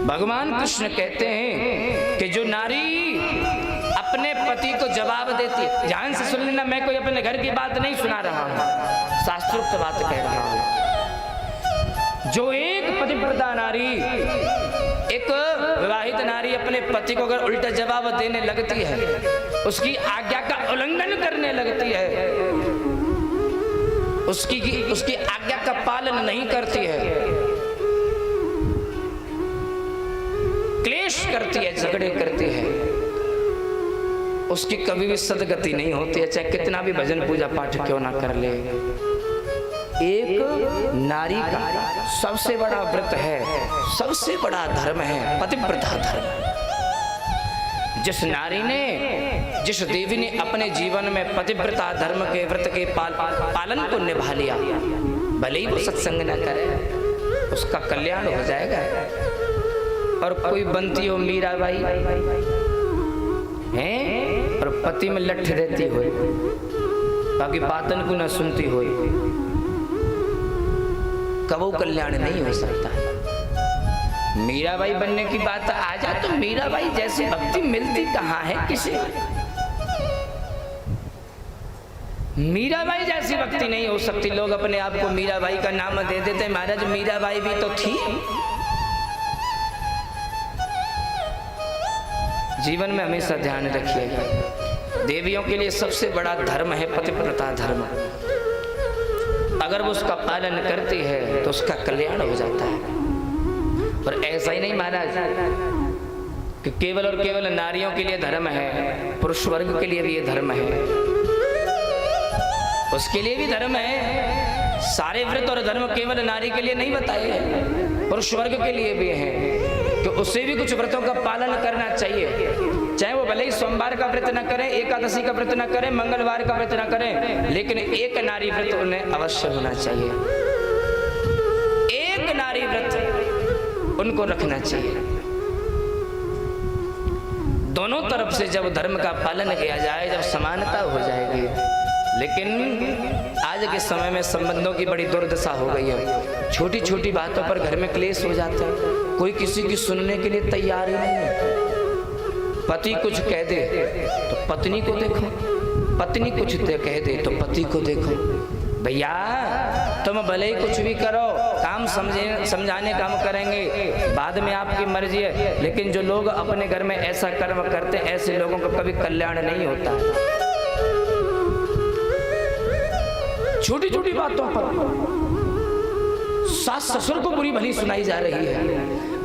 भगवान कृष्ण कहते हैं कि जो नारी अपने पति को जवाब देती है, ध्यान से सुन लेना, मैं कोई अपने घर की बात नहीं सुना रहा हूं, शास्त्रोक्त बात कह रहा हूं। जो एक पतिव्रता नारी, एक विवाहित नारी अपने पति को अगर उल्टा जवाब देने लगती है, उसकी आज्ञा का उल्लंघन करने लगती है, उसकी आज्ञा का पालन नहीं करती है, क्लेश करती है, झगड़े करती है, उसकी कभी भी सदगति नहीं होती है, चाहे कितना भी भजन पूजा पाठ क्यों ना कर ले। एक नारी का सबसे बड़ा व्रत है, सबसे बड़ा धर्म है पतिव्रता धर्म। जिस नारी ने, जिस देवी ने अपने जीवन में पतिव्रता धर्म के व्रत के पालन को निभा लिया, भले ही वो सत्संग न करे, उसका कल्याण हो जाएगा। और कोई बनती हो मीराबाई हैं और पति में लठ देती हो, बाकी बातन को न सुनती हो, कबो कल्याण नहीं हो सकता। मीराबाई बनने की बात आ जाए तो मीराबाई जैसी भक्ति मिलती कहाँ है किसी। मीराबाई जैसी भक्ति नहीं हो सकती। लोग अपने आप को मीराबाई का नाम दे देते, महाराज मीराबाई भी तो थी। जीवन में हमेशा ध्यान रखिएगा, देवियों के लिए सबसे बड़ा धर्म है पतिव्रता धर्म। अगर वो उसका पालन करती है तो उसका कल्याण हो जाता है। और ऐसा ही नहीं महाराज कि केवल और केवल नारियों के लिए धर्म है, पुरुष वर्ग के लिए भी ये धर्म है, उसके लिए भी धर्म है। सारे व्रत और धर्म केवल नारी के लिए नहीं बताए हैं, पुरुष वर्ग के लिए भी है कि उसे भी कुछ व्रतों का पालन करना चाहिए। चाहे वो भले ही सोमवार का व्रत न करें, एकादशी का व्रत न करें, मंगलवार का व्रत न करें, लेकिन एक नारी व्रत उन्हें अवश्य होना चाहिए। एक नारी व्रत उनको रखना चाहिए। दोनों तरफ से जब धर्म का पालन किया जाए, जब समानता हो जाएगी। लेकिन आज के समय में संबंधों की बड़ी दुर्दशा हो गई है। छोटी छोटी बातों पर घर में क्लेश हो जाता है, कोई किसी की सुनने के लिए तैयार ही नहीं है। पति कुछ कह दे तो पत्नी को देखो, पत्नी कुछ कह दे तो पति को देखो। भैया तुम भले ही कुछ भी करो, काम समझाने काम करेंगे, बाद में आपकी मर्जी है, लेकिन जो लोग अपने घर में ऐसा कर्म करते हैं, ऐसे लोगों का कभी कल्याण नहीं होता है। छोटी छोटी बातों पर सास ससुर को बुरी भली सुनाई जा रही है।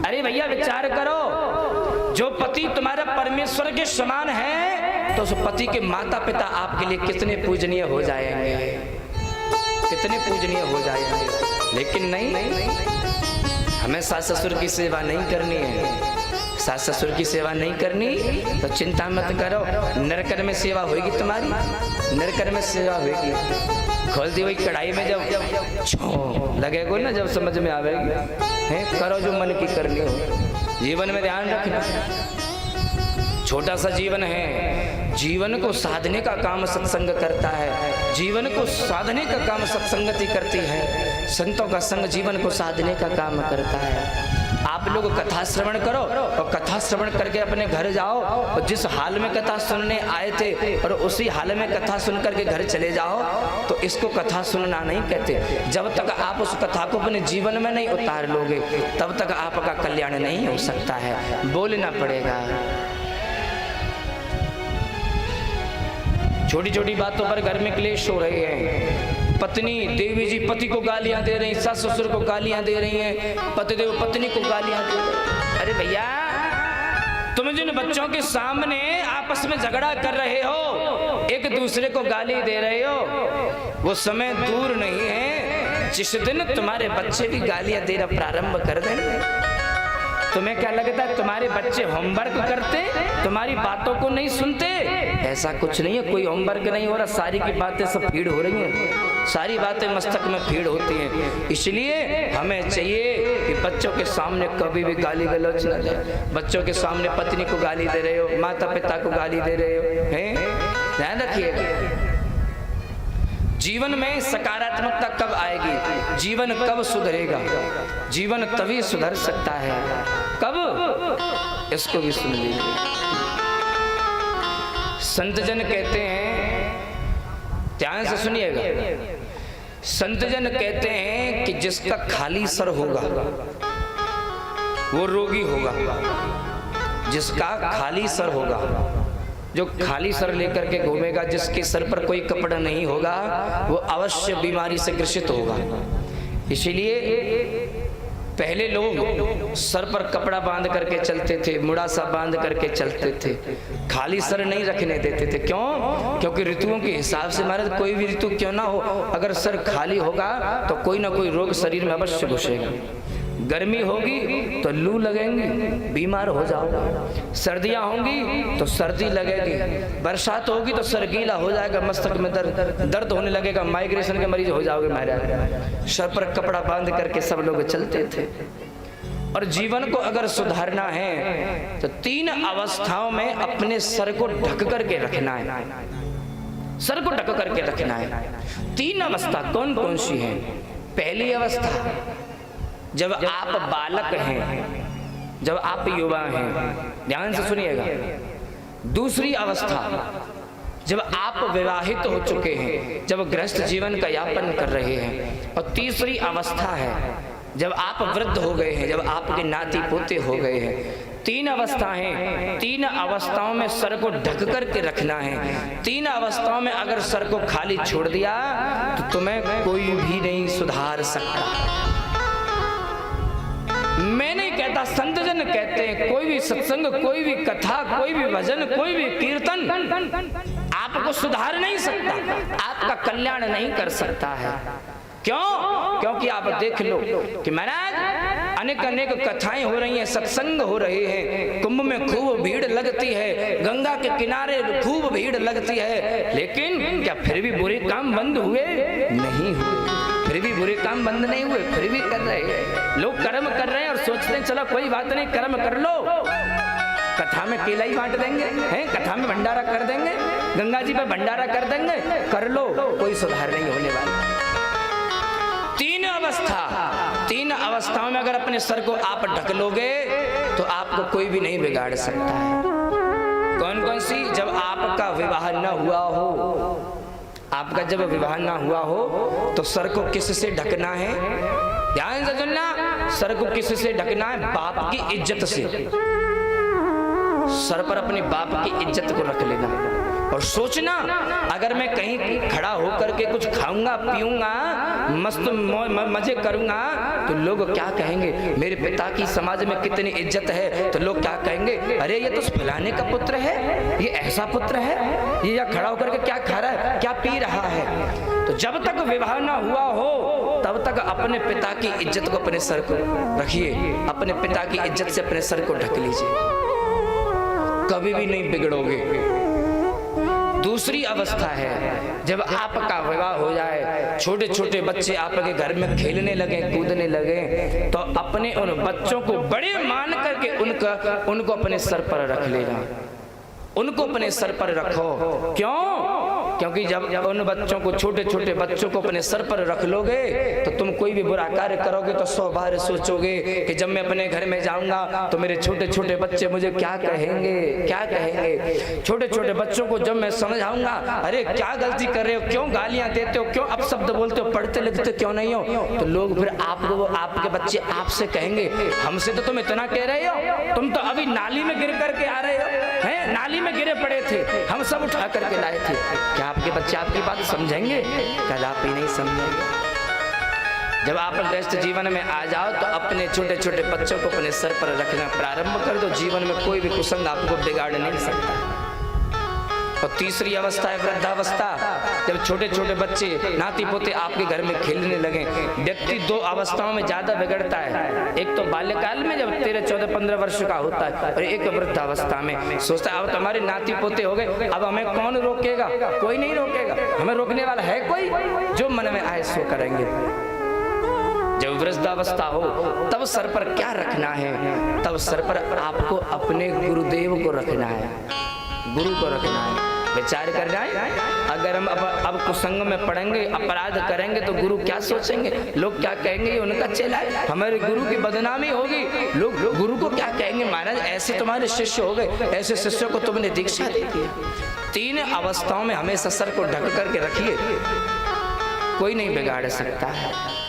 अरे भैया विचार करो, जो पति तुम्हारा परमेश्वर के समान है, तो उस पति के माता पिता आपके लिए कितने पूजनीय हो जाएंगे, कितने पूजनीय हो जाएंगे। लेकिन नहीं, हमें सास ससुर की सेवा नहीं करनी है। सास ससुर की सेवा नहीं करनी तो चिंता मत करो, नरक में सेवा होगी तुम्हारी, नरक में सेवा होगी। खोल दी हुई कढ़ाई में जब लगेगा ना, जब समझ में आवेगी, है करो जो मन की करनी हो। जीवन में ध्यान रखना, छोटा सा जीवन है, जीवन को साधने का काम सत्संग करता है, जीवन को साधने का काम सत्संगति करती है। संतों का संग जीवन को साधने का काम करता है। आप लोग कथा श्रवण करो और कथा श्रवण करके अपने घर जाओ, और जिस हाल में कथा सुनने आए थे और उसी हाल में कथा सुन करके घर चले जाओ, तो इसको कथा सुनना नहीं कहते। जब तक आप उस कथा को अपने जीवन में नहीं उतार लोगे, तब तक आपका कल्याण नहीं हो सकता है। बोलना पड़ेगा। छोटी छोटी बातों पर घर में क्लेश हो रहे हैं। पत्नी देवी जी पति को गालियां दे रही, सास ससुर को गालियां दे रही हैं, पतिदेव पत्नी को गालियां दे रहे हैं। अरे भैया, तुम जिन बच्चों के सामने आपस में झगड़ा कर रहे हो, एक दूसरे को गाली दे रहे हो, वो समय दूर नहीं है जिस दिन तुम्हारे बच्चे भी गालियां देना प्रारंभ कर देंगे। तुम्हें क्या लगता है तुम्हारे बच्चे होमवर्क करते, तुम्हारी बातों को नहीं सुनते? ऐसा कुछ नहीं है, कोई होमवर्क नहीं हो रहा, सारी की बातें सब फीड हो रही हैं, सारी बातें मस्तक में फीड होती हैं। इसलिए हमें चाहिए कि बच्चों के सामने कभी भी गाली गलौज न दे। बच्चों के सामने पत्नी को गाली दे रहे हो, माता पिता को गाली दे रहे हो, हैं ध्यान रखिएगा। जीवन में सकारात्मकता कब आएगी, जीवन कब सुधरेगा, जीवन तभी सुधर सकता है कब, इसको भी सुन लीजिए। संत जन कहते हैं, ध्यान से सुनिएगा, संत जन कहते हैं कि जिसका खाली सर होगा वो रोगी होगा। जिसका खाली सर होगा, जो खाली सर लेकर के घूमेगा, जिसके सर पर कोई कपड़ा नहीं होगा, वो अवश्य बीमारी से ग्रसित होगा। इसीलिए पहले लोग सर पर कपड़ा बांध करके चलते थे, मुड़ासा बांध करके चलते थे, खाली सर नहीं रखने देते थे। क्यों? क्योंकि ऋतुओं के हिसाब से महाराज कोई भी ऋतु क्यों ना हो, अगर सर खाली होगा तो कोई ना कोई रोग शरीर में अवश्य घुसेगा। गर्मी होगी तो लू लगेंगी, बीमार हो जाओगे। सर्दियां होंगी तो सर्दी लगेगी, बरसात होगी तो सर गीला हो जाएगा, मस्तक में दर्द होने लगेगा, माइग्रेशन के मरीज हो जाओगे महाराज। सर पर कपड़ा बांध करके सब लोग चलते थे। और जीवन को अगर सुधारना है तो 3 अवस्थाओं में अपने सर को ढक करके रखना है, सर को ढक करके रखना है। 3 अवस्था कौन कौन सी है? पहली अवस्था जब आप बालक हैं, जब आप युवा हैं, ध्यान से सुनिएगा। दूसरी अवस्था जब आप विवाहित हो चुके हैं, जब गृहस्थ जीवन का यापन कर रहे हैं। और तीसरी अवस्था है जब आप वृद्ध हो गए हैं, जब आपके नाती पोते हो गए हैं। 3 अवस्थाएं, 3 अवस्थाओं में सर को ढक करके रखना है। 3 अवस्थाओं में अगर सर को खाली छोड़ दिया तो तुम्हें कोई भी नहीं सुधार सकता। मैं नहीं कहता, संत जन कहते हैं कोई भी सत्संग, कोई भी कथा, कोई भी भजन, कोई भी कीर्तन आपको सुधार नहीं सकता, आपका कल्याण नहीं कर सकता है। क्यों? क्योंकि आप देख लो कि महाराज अनेक अनेक कथाएं हो रही हैं, सत्संग हो रहे हैं, कुंभ में खूब भीड़ लगती है, गंगा के किनारे खूब भीड़ लगती है, लेकिन क्या फिर भी बुरे काम बंद हुए? नहीं हुए। फिर भी बुरे काम बंद नहीं हुए, फिर भी कर रहे हैं लोग, कर्म कर रहे हैं और सोचते हैं चलो कोई बात नहीं, कर्म कर लो, कथा में केला ही बांट देंगे, हैं कथा में भंडारा कर देंगे, गंगा जी पे भंडारा कर देंगे, कर लो, कोई सुधार नहीं होने वाला। 3 अवस्थाओं में अगर अपने सर को आप ढक लोगे तो आपको कोई भी नहीं बिगाड़ सकता है। कौन कौन सी? जब आपका विवाह न हुआ हो, आपका जब विवाह ना हुआ हो तो सर को किससे ढकना है? ध्यान से सुनना, सर को किससे ढकना है? बाप की इज्जत से। सर पर अपने बाप की इज्जत को रख लेना और सोचना, अगर मैं कहीं खड़ा होकर के कुछ खाऊंगा पीऊंगा, मस्त मजे करूंगा तो लोग क्या कहेंगे? मेरे पिता की समाज में कितनी इज्जत है, तो लोग क्या कहेंगे? अरे ये तो फलाने का पुत्र है, ये ऐसा पुत्र है, ये या खड़ा होकर के क्या खा रहा है, क्या पी रहा है। तो जब तक विवाह ना हुआ हो तब तक अपने पिता की इज्जत को अपने सर को रखिए, अपने पिता की इज्जत से अपने सर को ढक लीजिए, कभी भी नहीं बिगड़ोगे। दूसरी अवस्था है जब आपका विवाह हो जाए, छोटे छोटे बच्चे आपके घर में खेलने लगे, कूदने लगे, तो अपने उन बच्चों को बड़े मान करके उनको अपने सर पर रख लेना, उनको अपने सर पर रखो। क्यों? क्योंकि जब उन बच्चों को, छोटे छोटे बच्चों को अपने सर पर रख लोगे तो तुम कोई भी बुरा कार्य करोगे तो 100 बार सोचोगे कि जब मैं अपने घर में जाऊंगा तो मेरे छोटे छोटे बच्चे मुझे क्या कहेंगे, क्या कहेंगे। छोटे छोटे बच्चों को जब मैं समझाऊंगा, अरे क्या गलती कर रहे हो, क्यों गालियां देते हो, क्यों अपशब्द बोलते हो, पढ़ते लिखते क्यों नहीं हो, तो लोग फिर आपको, आपके बच्चे आपसे कहेंगे, हमसे तो तुम इतना कह रहे हो, तुम तो अभी नाली में गिर करके आ रहे हो, हैं नाली में गिरे पड़े थे, हम सब उठा करके लाए थे। क्या आपके बच्चे आपकी बात समझेंगे? कदापि नहीं समझेंगे। जब आप गृहस्थ जीवन में आ जाओ तो अपने छोटे छोटे बच्चों को अपने सर पर रखना प्रारंभ कर दो, जीवन में कोई भी कुसंग आपको बिगाड़ नहीं सकता। और तीसरी अवस्था है वृद्धावस्था, जब छोटे छोटे बच्चे नाती पोते आपके घर में खेलने लगे। व्यक्ति 2 अवस्थाओं में ज्यादा बिगड़ता है, एक तो बाल्यकाल में जब 13, 14, 15 वर्ष का होता है, और एक वृद्धावस्था में सोचता है अब तो हमारे नाती पोते हो गए, अब हमें कौन रोकेगा? कोई नहीं रोकेगा, हमें रोकने वाला है कोई? जो मन में आए सो करेंगे। जब वृद्धावस्था हो तब सर पर क्या रखना है? तब सर पर आपको अपने गुरुदेव को रखना है, गुरु को रखना है। विचार कर जाए, अगर हम अब कुसंग में पड़ेंगे, अपराध करेंगे तो गुरु क्या सोचेंगे, लोग क्या कहेंगे, ये उनका चेला है, हमारे गुरु की बदनामी होगी, लोग गुरु को क्या कहेंगे, महाराज ऐसे तुम्हारे शिष्य हो गए, ऐसे शिष्य को तुमने दीक्षा दी थी। 3 अवस्थाओं में हमेशा सर को ढक करके रखिए, कोई नहीं बिगाड़ सकता है।